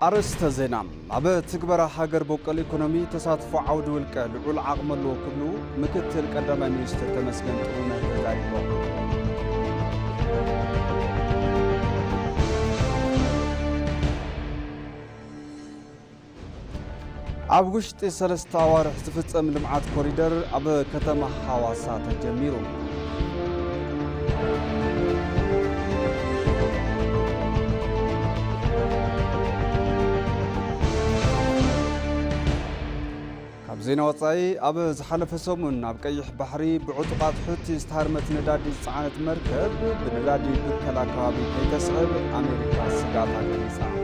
أرست زينام أبا تكبر حجر بوكل إيكونومي تصادف عود والكا لعول عقم اللو كبلو مكتل قدام مينستر تمسكن تقولنا تزايبو عبوشت سلسة عوارح تفتم لمعات كوريدر أبا كتم حواسات الجميرو زينة وطعي أبا زحلف سومن أب كيح بحري بعطقات حوتي استهرمت ندادي صعانة مركب بندادي بكلا كابي كي تسعب أمريكا سقاطها كنيسة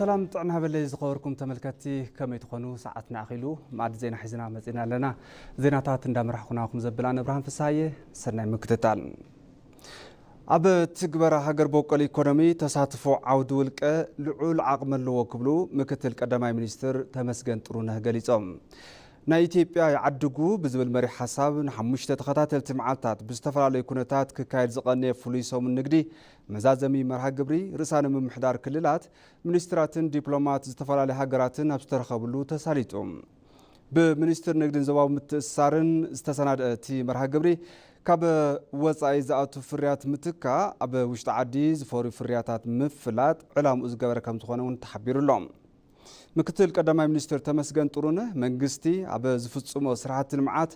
سلام طعنا بالله زخوركم تملكتي كما تخونوا ساعتنا أخيلو معد زينا حزنا مزينا لنا زينا تات ندامر حكوناكم زبلان إبراهيم فساية سرنا مكتتان أب تكبر هاجر بوكل إيكونومي تصادفوا عودولك لعول عقم اللو كبلو مكتل قدماء مينستر تمسجن ترونه قليزهم نايتيبيا يعدقو بزبل مري حساب نحمشت تخطات التمعاتات بستفرالي كونتات ككايل زقاني فوليسو من نقدي مزازمي مرها قبري رسانة من محدار كللات منستراتن ديبلومات استفرالي هاقراتن ابسترخبلو تساليتهم بمنستر نقدن زواو متسارن استسانات تي مرها قبري كاب وصاي زاوتو فريات متكا اب وشت عدي زفوري فرياتات مفلات علام ازغبر كم تخونون تحبير لهم مكتل قدماء مينستر تمسجن طرونه منغستي اب زفصمو سرعات المعات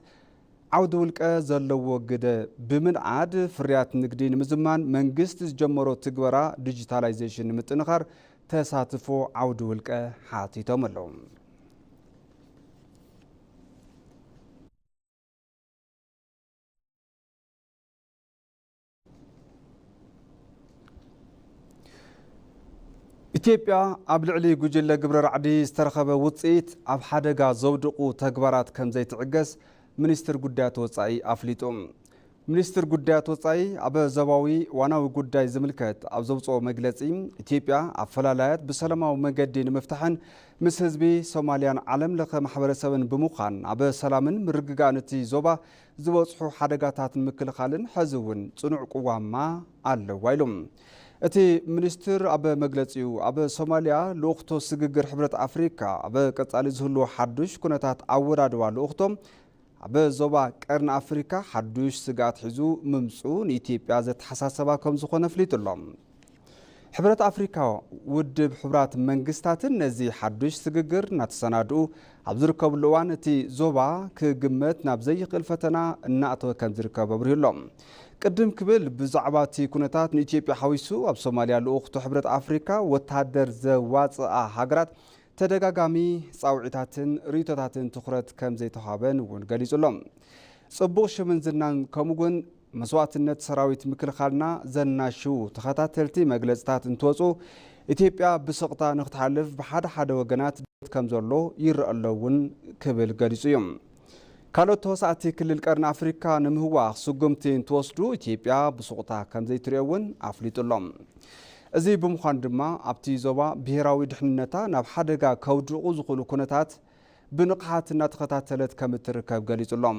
عود ولقه زلو قده بمن عاد فريات نقدي نمزمان منغست جمرو تغبرا ديجيتاليزيشن متنخر تساتفو عود ولقه حاتيتهم لهم إثيوبيا أبلعلي جوجل جبر رعدي استرخب وصيت أب حدقة زودقو تجبرات كم زي تعجز منستر قدات وصاي أفليتهم منستر قدات وصاي أب زواوي وانا وقداي زملكت أب زوجو مجلسين إثيوبيا أفلالات بسلامة ومجدين مفتحن مس حزبي سوماليان عالم لخ محبر سبن بمخان أب سلامن مرققانتي زوبا زوجو حدقات مكل خالن حزون صنع قوام ما على ويلهم أتي منستر أب مجلسيو أب سوماليا لوقتو سججر حبرة أفريقيا أب قطالي زهلو حدوش كنتات أوراد والوقتم أب زوبا كرن أفريقيا حدوش سجات حزو ممسون إثيوبيا زت حساسبا كم زخون فليت اللهم حبرة أفريقيا ود بحبرات منجستاتن نزي حدوش سججر نتسنادو أبزركب اللوان أتي زوبا كجمت نبزي قلفتنا الناتو كم زركب بريلهم قدم كبل بزعباتي كونتات نيتيوبيا حويسو اب سوماليا لوقتو حبرت افريكا وتهدر زواص هاغرات تدغاغامي صاوعتاتن ريتاتن تخرت كم زي تهابن ونغليصلهم صبوق شمن زنان كمغون مسواتنت سراويت مكلخالنا زناشو تخاتاتلتي مغلصتات انتوصو ኢትዮጵያ ብስቅታ ንክትሓልፍ ብሓደ ሓደ ወገናት ከም ዘሎ ይረአለውን ክብል ገሊጹ እዮም ካልኦት ተወሳእቲ ክልል ቀርኒ ኣፍሪካ ንምህዋኽ ስጉምቲ እንትወስዱ ኢትዮጵያ ብስቅታ ከም ዘይትሪኦውን ኣፍሊጡሎም እዚ ብምዃን ድማ ኣብቲ ዞባ ብሄራዊ ድሕንነታ ናብ ሓደጋ ከውድቑ ዝኽእሉ ኩነታት ብንቕሓት እናተኸታተለት ከም እትርከብ ገሊጹሎም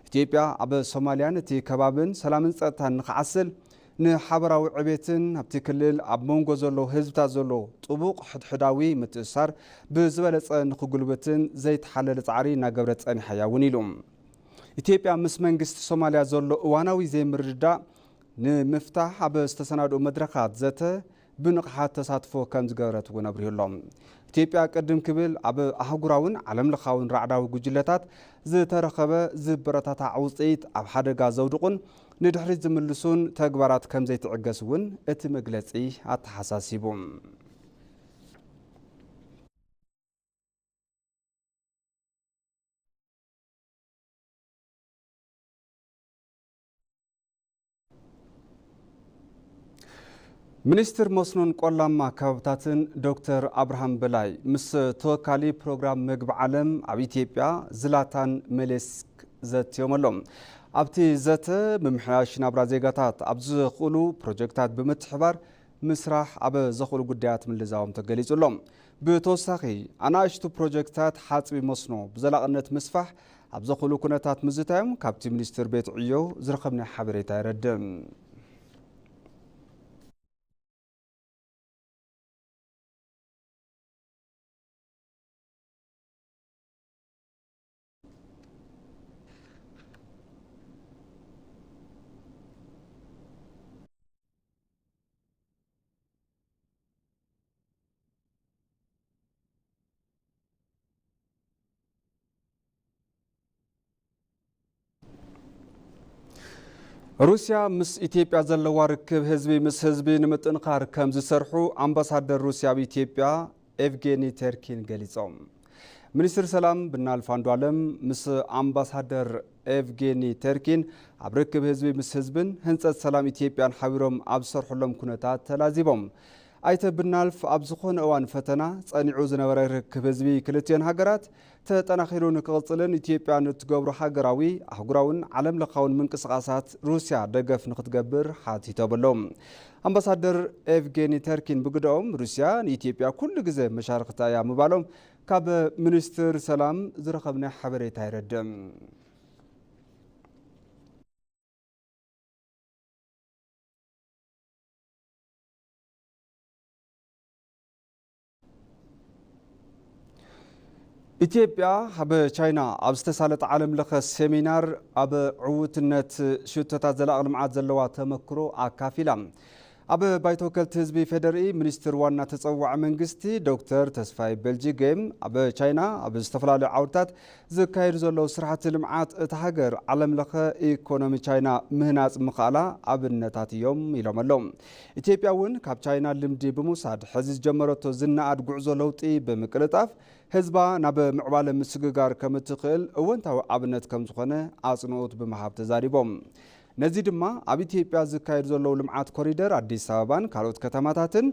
ኢትዮጵያ ኣብ ሶማልያን እቲ ከባብን ሰላምን ፀጥታን ንኽዓስል ንሓበራዊ ዕቤትን ኣብቲ ክልል ኣብ መንጎ ዘሎ ህዝብታት ዘሎ ጥቡቕ ሕድሕዳዊ ምትእስሳር ብዝበለፀ ንኽጉልበትን ዘይተሓለለ ፃዕሪ እናገብረት ፀኒሓ እያ እውን ኢሉ ኢትዮጵያ ምስ መንግስቲ ሶማልያ ዘሎ እዋናዊ ዘይምርድዳእ ንምፍታሕ ኣብ ዝተሰናድኡ መድረኻት ዘተ ብንቕሓት ተሳትፎ ከም ዝገበረት እውን ኣብሪሁሎም ኢትዮጵያ ቅድም ክብል ኣብ ኣህጉራውን ዓለም ለኻውን ራዕዳዊ ጉጅለታት ዝተረኸበ ዝበረታታዕ ውፅኢት ኣብ ሓደጋ ዘውድቁን ንድሕሪት ዝምልሱን ተግባራት ከም ዘይትዕገስ እውን እቲ መግለጺ ኣተሓሳሲቡ ሚኒስትር መስኖን ቆላማ ከባብታትን ዶክተር አብርሃም በላይ ምስ ተወካሊ ፕሮግራም ምግብ ዓለም ኣብ ኢትዮጵያ ዝላታን መሌስክ ዘትዮመሎም ኣብቲ ዘተ ብምሕያሽ ናብራ ዜጋታት ኣብ ዝኽእሉ ፕሮጀክታት ብምትሕባር ምስራሕ ኣብ ዘኽእሉ ጉዳያት ምልዛቦም ተገሊጹሎም ብተወሳኺ ኣናእሽቱ ፕሮጀክትታት ሓፅቢ መስኖ ብዘላቕነት ምስፋሕ ኣብ ዘኽእሉ ኩነታት ምዝታዮም ካብቲ ሚኒስትር ቤት ዕዮ ዝረኸብና ሓበሬታ ይረድእ። ሩስያ ምስ ኢትዮጵያ ዘለዋ ርክብ ህዝቢ ምስ ህዝቢ ንምጥንኻር ከም ዝሰርሑ ኣምባሳደር ሩስያ ብኢትዮጵያ ኤቭጌኒ ተርኪን ገሊጾም። ሚኒስትር ሰላም ብናልፍ አንዱዓለም ምስ ኣምባሳደር ኤቭጌኒ ተርኪን ኣብ ርክብ ህዝቢ ምስ ህዝብን ህንፀት ሰላም ኢትዮጵያን ሓቢሮም ኣብ ዝሰርሑሎም ኩነታት ተላዚቦም። ኣይተ ብናልፍ ኣብ ዝኾነ እዋን ፈተና ጸኒዑ ዝነበረ ርክብ ህዝቢ ክልቲአን ሃገራት ተጠናኺሩ ንክቕጽልን ኢትዮጵያ ንትገብሮ ሃገራዊ ኣህጉራውን ዓለም ለኻውን ምንቅስቓሳት ሩስያ ደገፍ ንክትገብር ሓቲቶምሎም። ኣምባሳደር ኤቭጌኒ ተርኪን ብግድኦም ሩስያ ንኢትዮጵያ ኩሉ ግዜ መሻርክታ እያ ምባሎም ካብ ሚኒስትር ሰላም ዝረኸብና ሓበሬታ ይረድእ። ኢትዮጵያ ኣብ ቻይና ኣብ ዝተሳለጠ ዓለም ለኸ ሴሚናር ኣብ ዕውትነት ሽቶታት ዘላቕ ልምዓት ዘለዋ ተመክሮ ኣካፊላ ኣብ ባይቶ ወከልቲ ህዝቢ ፌደሪ ሚኒስትር ዋና ተፀዋዒ መንግስቲ ዶክተር ተስፋይ ቤልጂጌም ኣብ ቻይና ኣብ ዝተፈላለዩ ዓውድታት ዝካየዱ ዘለዉ ስራሕቲ ልምዓት እቲ ሃገር ዓለም ለኸ ኢኮኖሚ ቻይና ምህናፅ ምኽኣላ ኣብነታት እዮም ኢሎም ኣሎም። ኢትዮጵያ እውን ካብ ቻይና ልምዲ ብምውሳድ ሕዚ ዝጀመረቶ ዝነኣድ ጉዕዞ ለውጢ ብምቅልጣፍ ህዝባ ናብ ምዕባለ ምስግጋር ከም እትኽእል እወንታዊ ኣብነት ከም ዝኾነ ኣጽንኦት ብምሃብ ተዛሪቦም። ነዚ ድማ ኣብ ኢትዮጵያ ዝካየዱ ዘለዉ ልምዓት ኮሪደር ኣዲስ አበባን ካልኦት ከተማታትን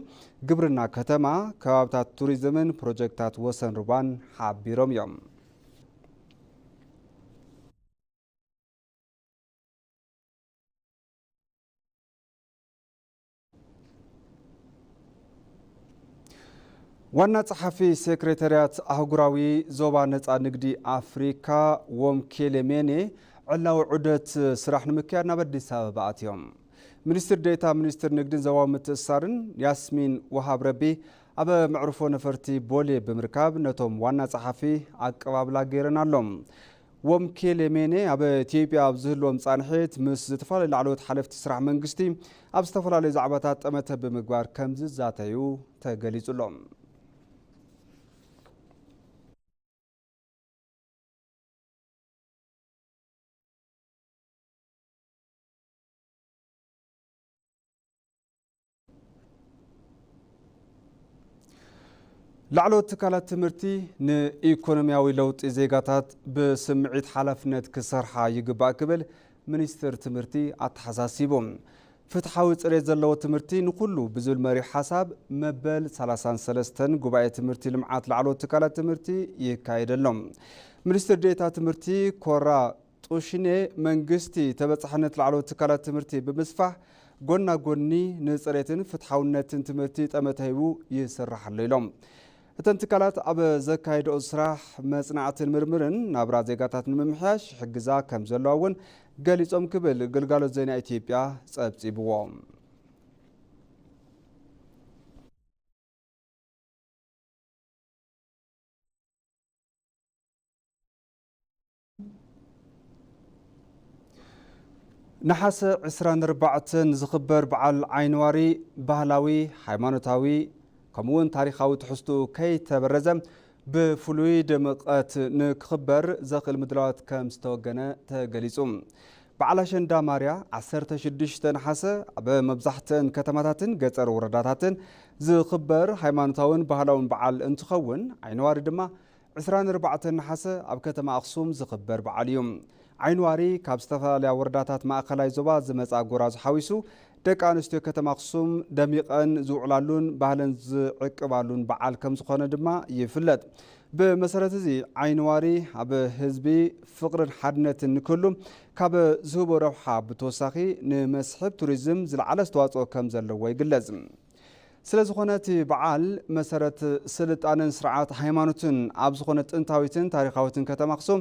ግብርና ከተማ ከባብታት ቱሪዝምን ፕሮጀክታት ወሰን ሩባን ሓቢሮም እዮም። ዋና ጸሓፊ ሴክሬታርያት ኣህጉራዊ ዞባ ነፃ ንግዲ ኣፍሪካ ወምኬሌሜኔ ዕላዊ ዑደት ስራሕ ንምክያድ ናብ ኣዲስ አበባ ኣትዮም። ሚኒስትር ዴታ ሚኒስትር ንግድን ዞባዊ ምትእስሳርን ያስሚን ወሃብ ረቢ ኣብ መዕርፎ ነፈርቲ ቦሌ ብምርካብ ነቶም ዋና ጸሓፊ ኣቀባብላ ገይረን ኣሎም። ወምኬሌሜኔ ኣብ ኢትዮጵያ ኣብ ዝህልዎም ጻንሒት ምስ ዝተፈላለዩ ላዕለዎት ሓለፍቲ ስራሕ መንግስቲ ኣብ ዝተፈላለዩ ዛዕባታት ጠመተ ብምግባር ከም ዝዛተዩ ተገሊጹሎም። ላዕለዎት ትካላት ትምህርቲ ንኢኮኖሚያዊ ለውጢ ዜጋታት ብስምዒት ሓላፍነት ክሰርሓ ይግባእ ክብል ሚኒስትር ትምህርቲ ኣተሓሳሲቦም። ፍትሓዊ ፅሬት ዘለዎ ትምህርቲ ንኩሉ ብዝብል መሪሕ ሓሳብ መበል 33 ጉባኤ ትምህርቲ ልምዓት ላዕለዎት ትካላት ትምህርቲ ይካየደሎም። ሚኒስትር ዴታ ትምህርቲ ኮራ ጡሽኔ መንግስቲ ተበጻሕነት ላዕለዎት ትካላት ትምህርቲ ብምስፋሕ ጎና ጎኒ ንፅሬትን ፍትሓውነትን ትምህርቲ ጠመተ ሂቡ ይስራሕ ኣሎ ኢሎም። እተን ትካላት ኣብ ዘካየድኦ ስራሕ መጽናዕትን ምርምርን ናብራ ዜጋታት ንምምሕያሽ ሕግዛ ከም ዘለዋ እውን ገሊጾም ክብል ግልጋሎት ዜና ኢትዮጵያ ጸብጺብዎም። ነሓሰ 24 ዝኽበር በዓል ዓይንዋሪ ባህላዊ ሃይማኖታዊ ከምኡውን ታሪኻዊ ትሕዝትኡ ከይተበረዘ ብፍሉይ ድምቀት ንክኽበር ዘኽእል ምድላዋት ከም ዝተወገነ ተገሊጹ። በዓል ኣሸንዳ ማርያ 16 ነሓሰ ኣብ መብዛሕትአን ከተማታትን ገጠር ወረዳታትን ዝኽበር ሃይማኖታውን ባህላውን በዓል እንትኸውን ዓይንዋሪ ድማ 24 ነሓሰ ኣብ ከተማ ኣኽሱም ዝኽበር በዓል እዩ። ዓይንዋሪ ካብ ዝተፈላለያ ወረዳታት ማእኸላይ ዞባ ዝመጻ ጎራዙ ሓዊሱ ደቂ ኣንስትዮ ከተማ ኣኽሱም ደሚቐን ዝውዕላሉን ባህለን ዝዕቅባሉን በዓል ከም ዝኾነ ድማ ይፍለጥ። ብመሰረት እዚ ዓይንዋሪ ኣብ ህዝቢ ፍቕርን ሓድነትን ንክህሉ ካብ ዝህቦ ረብሓ ብተወሳኺ ንመስሕብ ቱሪዝም ዝለዓለ ኣስተዋፅኦ ከም ዘለዎ ይግለጽ። ስለዝኾነት በዓል መሰረት ስልጣንን ስርዓት ሃይማኖትን ኣብ ዝኾነት ጥንታዊትን ታሪኻዊትን ከተማ ኣክሱም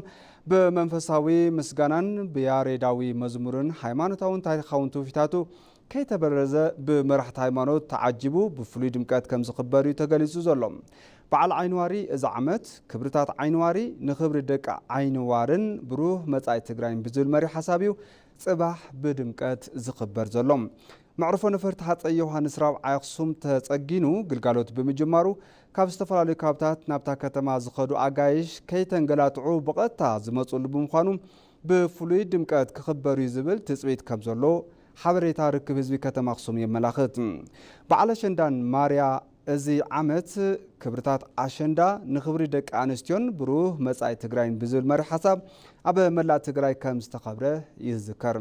ብመንፈሳዊ ምስጋናን ብያሬዳዊ መዝሙርን ሃይማኖታውን ታሪኻውን ትውፊታቱ ከይተበረዘ ብመራሕቲ ሃይማኖት ተዓጂቡ ብፍሉይ ድምቀት ከም ዝኽበር እዩ ተገሊጹ ዘሎ። በዓል ዓይንዋሪ እዚ ዓመት ክብርታት ዓይንዋሪ ንክብሪ ደቂ ዓይንዋርን ብሩህ መጻኢ ትግራይን ብዝብል መሪ ሓሳብ እዩ ጽባሕ ብድምቀት ዝኽበር ዘሎ። መዕርፎ ነፈርቲ ሃፀይ ዮሃንስ ራብዓይ ኣክሱም ተጸጊኑ ግልጋሎት ብምጅማሩ ካብ ዝተፈላለዩ ካብታት ናብታ ከተማ ዝኸዱ ኣጋይሽ ከይተንገላትዑ ብቐጥታ ዝመጹሉ ብምዃኑ ብፍሉይ ድምቀት ክኽበር እዩ ዝብል ትጽቢት ከም ዘሎ ሓበሬታ ርክብ ህዝቢ ከተማ ኣክሱም የመላኽት። በዓል ኣሸንዳን ማርያ እዚ ዓመት ክብርታት ኣሸንዳ ንክብሪ ደቂ ኣንስትዮን ብሩህ መጻኢ ትግራይን ብዝብል መሪ ሓሳብ ኣብ መላእ ትግራይ ከም ዝተኸብረ ይዝከር።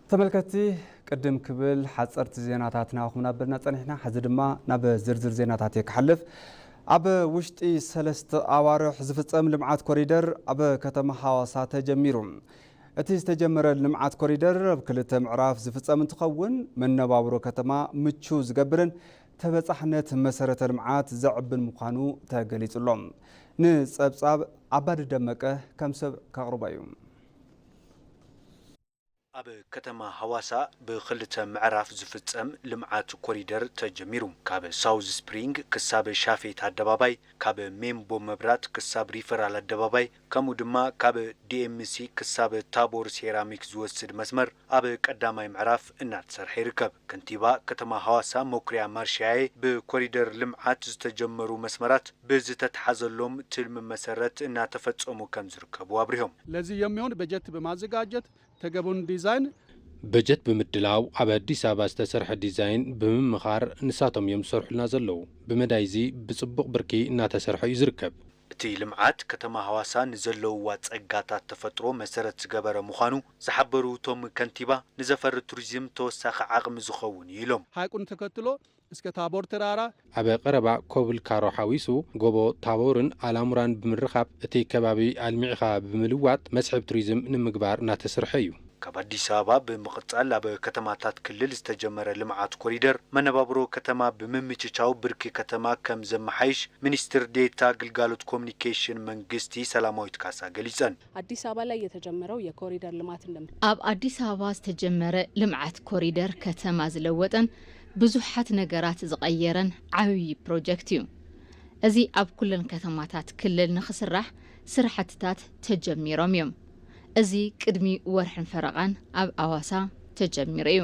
ተመልከቲ ቅድም ክብል ሓፀርቲ ዜናታትና ኣኹምና በልና ጸኒሕና ሕዚ ድማ ናብ ዝርዝር ዜናታት የክሓልፍ። ኣብ ውሽጢ 3 ኣዋርሕ ዝፍጸም ልምዓት ኮሪደር ኣብ ከተማ ሓዋሳ ተጀሚሩ። እቲ ዝተጀመረ ልምዓት ኮሪደር ኣብ 2 ምዕራፍ ዝፍጸም እንትኸውን መነባብሮ ከተማ ምቹ ዝገብርን ተበጻሕነት መሰረተ ልምዓት ዘዕብን ምዃኑ ተገሊጹሎም። ንጸብጻብ ኣባዲ ደመቀ ከም ሰብ ካቕርባ እዩ። ኣብ ከተማ ሐዋሳ ብ2 ምዕራፍ ዝፍጸም ልምዓት ኮሪደር ተጀሚሩ። ካብ ሳውዝ ስፕሪንግ ክሳብ ሻፌት ኣደባባይ፣ ካብ ሜምቦ መብራት ክሳብ ሪፈራል ኣደባባይ፣ ከምኡ ድማ ካብ ዲኤምሲ ክሳብ ታቦር ሴራሚክ ዝወስድ መስመር ኣብ ቀዳማይ ምዕራፍ እናተሰርሐ ይርከብ። ከንቲባ ከተማ ሐዋሳ መኩርያ ማርሻዬ ብኮሪደር ልምዓት ዝተጀመሩ መስመራት ብዝተተሓዘሎም ትልም መሰረት እናተፈጸሙ ከም ዝርከቡ አብሪሆም ለዚህ የሚሆን በጀት በማዘጋጀት ተገቡን ዲዛይን በጀት ብምድላው ኣብ አዲስ አበባ ዝተሰርሐ ዲዛይን ብምምኻር ንሳቶም እዮም ዝሰርሑልና ዘለዉ ብመዳይዚ ብጽቡቕ ብርኪ እናተሰርሐ እዩ ዝርከብ። እቲ ልምዓት ከተማ ሐዋሳ ንዘለውዋ ጸጋታት ተፈጥሮ መሰረት ዝገበረ ምዃኑ ዝሓበሩ እቶም ከንቲባ ንዘፈሪ ቱሪዝም ተወሳኺ ዓቕሚ ዝኸውን ኢሎም ሃይቁን ተከትሎ እስከ ታቦር ተራራ ኣብ ቀረባ ኮብል ካሮ ሓዊሱ ጎቦ ታቦርን ኣላሙራን ብምርኻብ እቲ ከባቢ ኣልሚዕኻ ብምልዋጥ መስሕብ ቱሪዝም ንምግባር እናተሰርሐ እዩ። ካብ አዲስ አበባ ብምቕጻል ኣብ ከተማታት ክልል ዝተጀመረ ልምዓት ኮሪደር መነባብሮ ከተማ ብምምችቻው ብርኪ ከተማ ከም ዘመሓይሽ ሚኒስትር ዴታ ግልጋሎት ኮሙኒኬሽን መንግስቲ ሰላማዊት ካሳ ገሊጸን። አዲስ አበባ ላይ የተጀመረው የኮሪደር ልማት ኣብ አዲስ አበባ ዝተጀመረ ልምዓት ኮሪደር ከተማ ዝለወጠን ብዙሓት ነገራት ዝቀየረን ዓብይ ፕሮጀክት እዩ። እዚ ኣብ ኩለን ከተማታት ክልል ንኽስራሕ ስራሕትታት ተጀሚሮም እዮም። እዚ ቅድሚ ወርሕን ፈረቓን ኣብ ኣዋሳ ተጀሚሩ እዩ።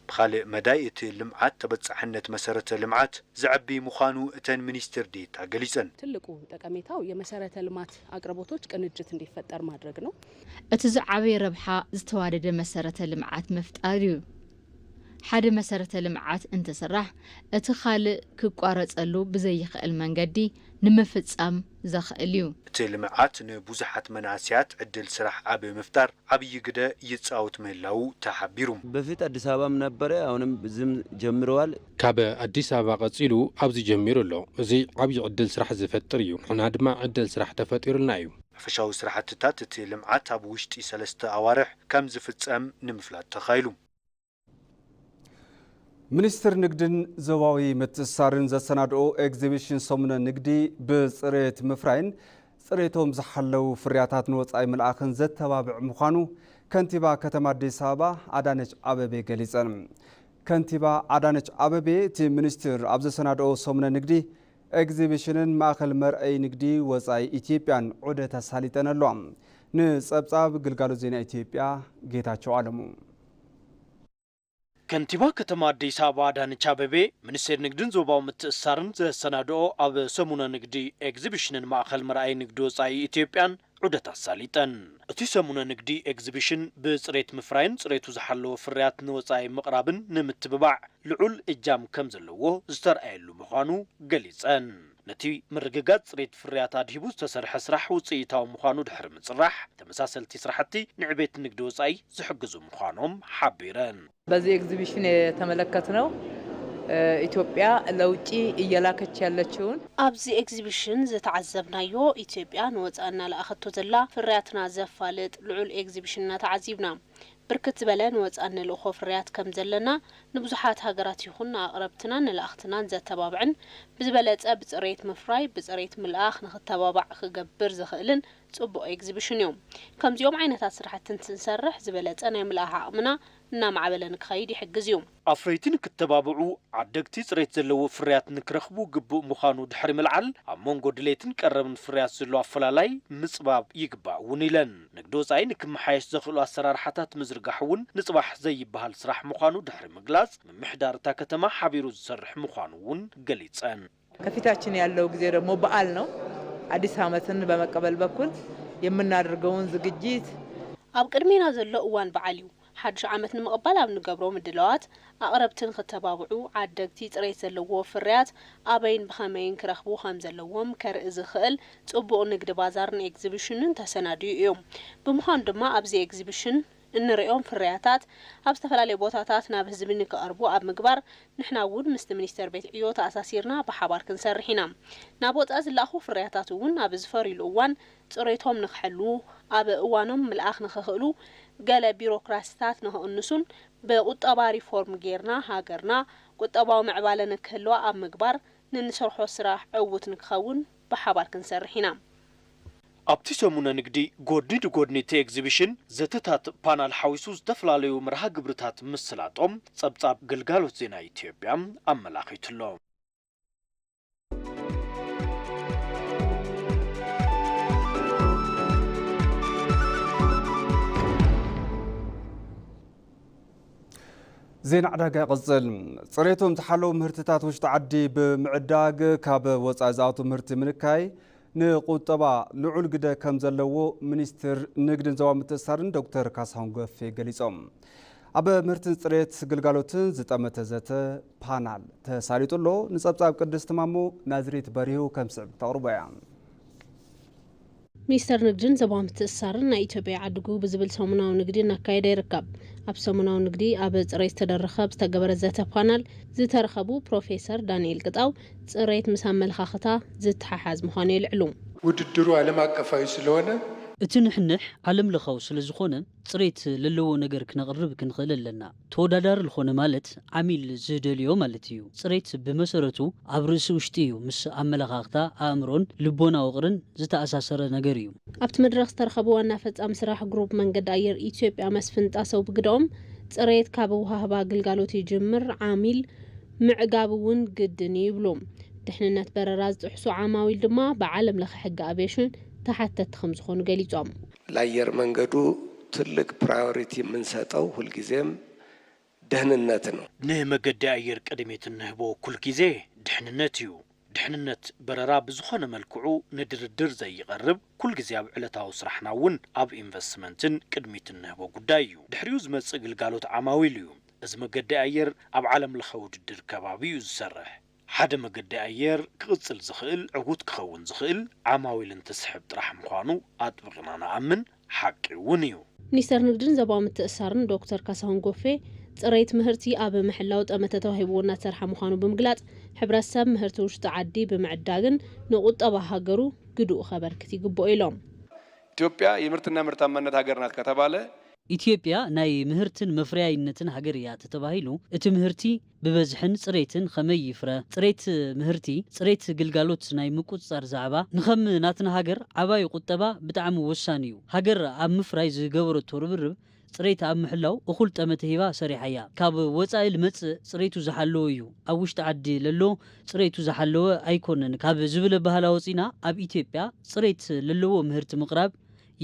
ብኻልእ መዳይ እቲ ልምዓት ተበጻሕነት መሰረተ ልምዓት ዝዕቢ ምዃኑ እተን ሚኒስትር ዴታ ገሊጸን። ትልቁ ጠቀሜታው የመሰረተ ልማት አቅርቦቶች ቅንጅት እንዲፈጠር ማድረግ ነው። እቲ ዝዓበየ ረብሓ ዝተዋደደ መሰረተ ልምዓት መፍጣር እዩ። ሓደ መሰረተ ልምዓት እንትስራሕ እቲ ካልእ ክቋረጸሉ ብዘይኽእል መንገዲ ንምፍጻም ዘኽእል እዩ። እቲ ልምዓት ንብዙሓት መናእስያት ዕድል ስራሕ ኣብ ምፍጣር ዓብይ ግደ ይጻወት ምህላው ተሓቢሩ። በፊት አዲስ አበባም ነበረ አሁንም ዝም ጀምረዋል። ካብ አዲስ አበባ ቀጺሉ ኣብዚ ጀሚሩ ኣሎ። እዚ ዓብይ ዕድል ስራሕ ዝፈጥር እዩ። ንሕና ድማ ዕድል ስራሕ ተፈጢሩልና እዩ። ሓፈሻዊ ስራሕትታት እቲ ልምዓት ኣብ ውሽጢ 3 ኣዋርሕ ከም ዝፍጸም ንምፍላጥ ተኻይሉ። ሚኒስትር ንግድን ዞባዊ ምትእስሳርን ዘሰናድኦ ኤግዚቢሽን ሰሙነ ንግዲ ብጽሬት ምፍራይን ጽሬቶም ዝሓለው ፍርያታት ንወጻኢ ምልኣኽን ዘተባብዕ ምዃኑ ከንቲባ ከተማ አዲስ አበባ አዳነች አበቤ ገሊጸን። ከንቲባ አዳነች አበቤ እቲ ሚኒስትር ኣብ ዘሰናድኦ ሰሙነ ንግዲ ኤግዚቢሽንን ማእኸል መርአይ ንግዲ ወጻኢ ኢትዮጵያን ዑደት ኣሳሊጠን ኣለዋ። ንጸብጻብ ግልጋሎት ዜና ኢትዮጵያ ጌታቸው አለሙ። ከንቲባ ከተማ አዲስ አበባ አዳነች አበቤ ሚኒስቴር ንግድን ዞባዊ ምትእስሳርን ዘሰናድኦ ኣብ ሰሙነ ንግዲ ኤግዚቢሽንን ማእኸል መርአይ ንግዲ ወጻኢ ኢትዮጵያን ዑደት ኣሳሊጠን። እቲ ሰሙነ ንግዲ ኤግዚቢሽን ብጽሬት ምፍራይን ጽሬቱ ዝሓለወ ፍርያት ንወጻኢ ምቕራብን ንምትብባዕ ልዑል እጃም ከም ዘለዎ ዝተርኣየሉ ምዃኑ ገሊጸን። ነቲ ምርግጋጽ ጽሬት ፍርያት ኣድሂቡ ዝተሰርሐ ስራሕ ውጽኢታዊ ምዃኑ ድሕሪ ምጽራሕ ተመሳሰልቲ ስራሕቲ ንዕቤት ንግዲ ወጻኢ ዝሕግዙ ምዃኖም ሓቢረን። በዚህ ኤግዚቢሽን የተመለከትነው ኢትዮጵያ ለውጪ እየላከች ያለችውን ኣብዚ ኤግዚቢሽን ዝተዓዘብናዮ ኢትዮጵያ ንወፃና ለኣኸቶ ዘላ ፍርያትና ዘፋልጥ ልዑል ኤግዚቢሽንና ተዓዚብና ብርክት በለን ወፃን ንልእኾ ፍርያት ከም ዘለና ንብዙሓት ሃገራት ይኹን ኣቕረብትና ንላእኽትናን ዘተባብዕን ብዝበለፀ ብፅሬት ምፍራይ ብፅሬት ምልኣኽ ንኽተባባዕ ክገብር ዝኽእልን ጽቡቕ ኤግዚቢሽን እዮም ከምዚኦም ዓይነታት ስራሕቲ እንትንሰርሕ ዝበለፀ ናይ ምልኣኽ ዓቕምና እናማዕበለ ንክኸይድ ይሕግዝ እዩ ኣፍረይቲ ንክተባብዑ ዓደግቲ ፅሬት ዘለዎ ፍርያት ንክረኽቡ ግቡእ ምዃኑ ድሕሪ ምልዓል ኣብ መንጎ ድሌትን ቀረብን ፍርያት ዘሎ ኣፈላላይ ምፅባብ ይግባእ እውን ኢለን ንግዲ ወፃኢ ንክመሓየሽ ዘኽእሉ ኣሰራርሓታት ምዝርጋሕ እውን ንፅባሕ ዘይበሃል ስራሕ ምዃኑ ድሕሪ ምግላጽ ምምሕዳር እታ ከተማ ሓቢሩ ዝሰርሕ ምዃኑ እውን ገሊፀን ከፊታችን ያለው ጊዜ ደግሞ በዓል ነው አዲስ ዓመትን በመቀበል በኩል የምናደርገውን ዝግጅት ኣብ ቅድሜና ዘሎ እዋን በዓል እዩ ሓድሽ ዓመት ንምቕባል ኣብ ንገብሮ ምድላዋት ኣቕረብትን ክተባብዑ ዓደግቲ ፅሬት ዘለዎ ፍርያት ኣበይን ብኸመይን ክረኽቡ ከም ዘለዎም ከርኢ ዝኽእል ጽቡቕ ንግዲ ባዛርን ኤግዚቢሽንን ተሰናድዩ እዮም ብምዃኑ ድማ ኣብዚ ኤግዚቢሽን እንሪኦም ፍርያታት ኣብ ዝተፈላለዩ ቦታታት ናብ ህዝቢ ንክቐርቡ ኣብ ምግባር ንሕና እውን ምስቲ ሚኒስተር ቤት ዕዮ ተኣሳሲርና ብሓባር ክንሰርሕ ኢና ናብ ወፃኢ ዝለኣኹ ፍርያታት እውን ኣብ ዝፈርይሉ እዋን ፅሬቶም ንክሕሉ ኣብ እዋኖም ምልኣኽ ንክኽእሉ ገለ ቢሮክራሲታት ንክእንሱን ብቁጠባ ሪፎርም ጌርና ሃገርና ቁጠባዊ ምዕባለ ንክህልዋ ኣብ ምግባር ንንሰርሖ ስራሕ ዕውት ንክኸውን ብሓባር ክንሰርሕ ኢና ኣብቲ ሰሙነ ንግዲ ጎድኒ ድጎድኒ እቲ ኤግዚቢሽን ዘተታት ፓናል ሓዊሱ ዝተፈላለዩ መርሃ ግብርታት ምስላጦም ጸብጻብ ግልጋሎት ዜና ኢትዮጵያ ኣመላኺቱሎ ዜና ዕዳጋ ይቕጽል ፅሬቶም ዝሓለዉ ምህርትታት ውሽጢ ዓዲ ብምዕዳግ ካብ ወፃኢ ዝኣቱ ምህርቲ ምንካይ ንቁጠባ ልዑል ግደ ከም ዘለዎ ሚኒስትር ንግድን ዞባ ምትእስሳርን ዶክተር ካሳሁን ጎፌ ገሊጾም ኣብ ምህርትን ፅሬት ግልጋሎትን ዝጠመተ ዘተ ፓናል ተሳሊጡሎ ንጸብጻብ ቅድስቲ ማሞ ናዝሬት በሪሁ ከም ስዕብ ተቕርቦ እያ ሚኒስተር ንግድን ዞባ ምትእስሳርን ናይ ኢትዮጵያ ዓድጉ ብዝብል ሰሙናዊ ንግዲ እናካየደ ይርከብ ኣብ ሰሙናዊ ንግዲ ኣብ ፅሬት ዝተደረኸ ዝተገበረ ዘተ ፓናል ዝተረኸቡ ፕሮፌሰር ዳንኤል ቅጣው ፅሬት ምስ ኣመለኻኽታ ዝተሓሓዝ ምዃኑ ይልዕሉ ውድድሩ ዓለም አቀፋዊ ስለሆነ እቲ ንሕንሕ ዓለም ለኻው ስለ ዝኾነ ፅሬት ለለዎ ነገር ክነቕርብ ክንኽእል ኣለና ተወዳዳሪ ዝኾነ ማለት ዓሚል ዝደልዮ ማለት እዩ ፅሬት ብመሰረቱ ኣብ ርእሲ ውሽጢ እዩ ምስ ኣመለኻኽታ ኣእምሮን ልቦና ውቕርን ዝተኣሳሰረ ነገር እዩ ኣብቲ መድረኽ ዝተረኸቡ ዋና ፈጻሚ ስራሕ ግሩፕ መንገዲ ኣየር ኢትዮጵያ መስፍን ጣሰው ብግድኦም ፅሬት ካብ ውሃባ ግልጋሎት ይጅምር ዓሚል ምዕጋብ እውን ግድን ይብሎም ድሕንነት በረራ ዝጥሕሱ ዓማዊል ድማ ብዓለም ለኸ ሕጊ ኣቪዬሽን ተሓተት ከም ዝኾኑ ገሊጾም ለአየር መንገዱ ትልቅ ፕራዮሪቲ የምንሰጠው ሁልጊዜም ደህንነት ነው ንመገዲ ኣየር ቅድሚት እንህቦ ኩል ጊዜ ድሕንነት እዩ ድሕንነት በረራ ብዝኾነ መልክዑ ንድርድር ዘይቐርብ ኩል ጊዜ ኣብ ዕለታዊ ስራሕና እውን ኣብ ኢንቨስትመንትን ቅድሚት እንህቦ ጉዳይ እዩ ድሕሪኡ ዝመጽእ ግልጋሎት ዓማዊል እዩ እዚ መገዲ ኣየር ኣብ ዓለም ለኸ ውድድር ከባቢ እዩ ዝሰርሕ ሓደ መገዲ ኣየር ክቕጽል ዝኽእል ዕዉት ክኸውን ዝኽእል ዓማዊል እንትስሕብ ጥራሕ ምዃኑ ኣጥብቕና ንኣምን ሓቂ እውን እዩ ሚኒስተር ንግድን ዞባ ምትእስሳርን ዶክተር ካሳሁን ጎፌ ፅሬት ምህርቲ ኣብ ምሕላው ጠመተ ተዋሂብዎ እናሰርሐ ምዃኑ ብምግላጽ ሕብረተሰብ ምህርቲ ውሽጢ ዓዲ ብምዕዳግን ንቁጠባ ሃገሩ ግዱእ ኸበርክት ይግብኦ ኢሎም ኢትዮጵያ የምርትና ምርታማነት ሃገር ናት ከተባለ ኢትዮጵያ ናይ ምህርትን መፍረያይነትን ሃገር እያ ተባሂሉ እቲ ምህርቲ ብበዝሕን ፅሬትን ከመይ ይፍረ ፅሬት ምህርቲ ፅሬት ግልጋሎት ናይ ምቁፅጻር ዛዕባ ንኸም ናትና ሃገር ዓባይ ቁጠባ ብጣዕሚ ወሳኒ እዩ ሃገር ኣብ ምፍራይ ዝገበረቶ ርብርብ ፅሬት ኣብ ምሕላው እኹል ጠመተ ሂባ ሰሪሓ እያ ካብ ወፃኢ ልመፅእ ፅሬቱ ዝሓለወ እዩ ኣብ ውሽጢ ዓዲ ለሎ ፅሬቱ ዝሓለወ ኣይኮነን ካብ ዝብለ ባህላ ወፂና ኣብ ኢትዮጵያ ፅሬት ለለዎ ምህርቲ ምቕራብ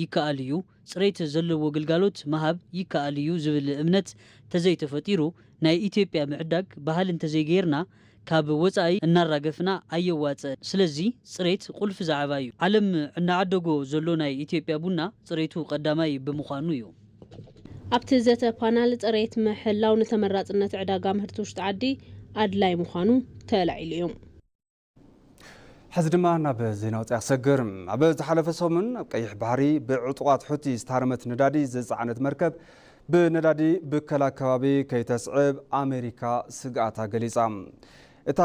ይከኣል እዩ ፅሬት ዘለዎ ግልጋሎት መሃብ ይከኣል እዩ ዝብል እምነት ተዘይተፈጢሩ ናይ ኢትዮጵያ ምዕዳግ ባህል እንተዘይገርና ካብ ወፃኢ እናራገፍና ኣየዋፀ ስለዚ ፅሬት ቁልፊ ዛዕባ እዩ ዓለም እናዓደጎ ዘሎ ናይ ኢትዮጵያ ቡና ፅሬቱ ቀዳማይ ብምዃኑ እዩ ኣብቲ ዘተ ፓናል ፅሬት ምሕላው ንተመራፅነት ዕዳጋ ምህርቲ ውሽጢ ዓዲ ኣድላይ ምዃኑ ተላዒሉ እዩ ሕዚ ድማ ናብ ዜና ወፃኢ ክሰግር ኣብ ዝሓለፈ ሰሙን ኣብ ቀይሕ ባሕሪ ብዕጡቓት ሑቲ ዝተሃርመት ነዳዲ ዘፀዓነት መርከብ ብነዳዲ ብከላ ከባቢ ከይተስዕብ ኣሜሪካ ስግኣታ ገሊጻ እታ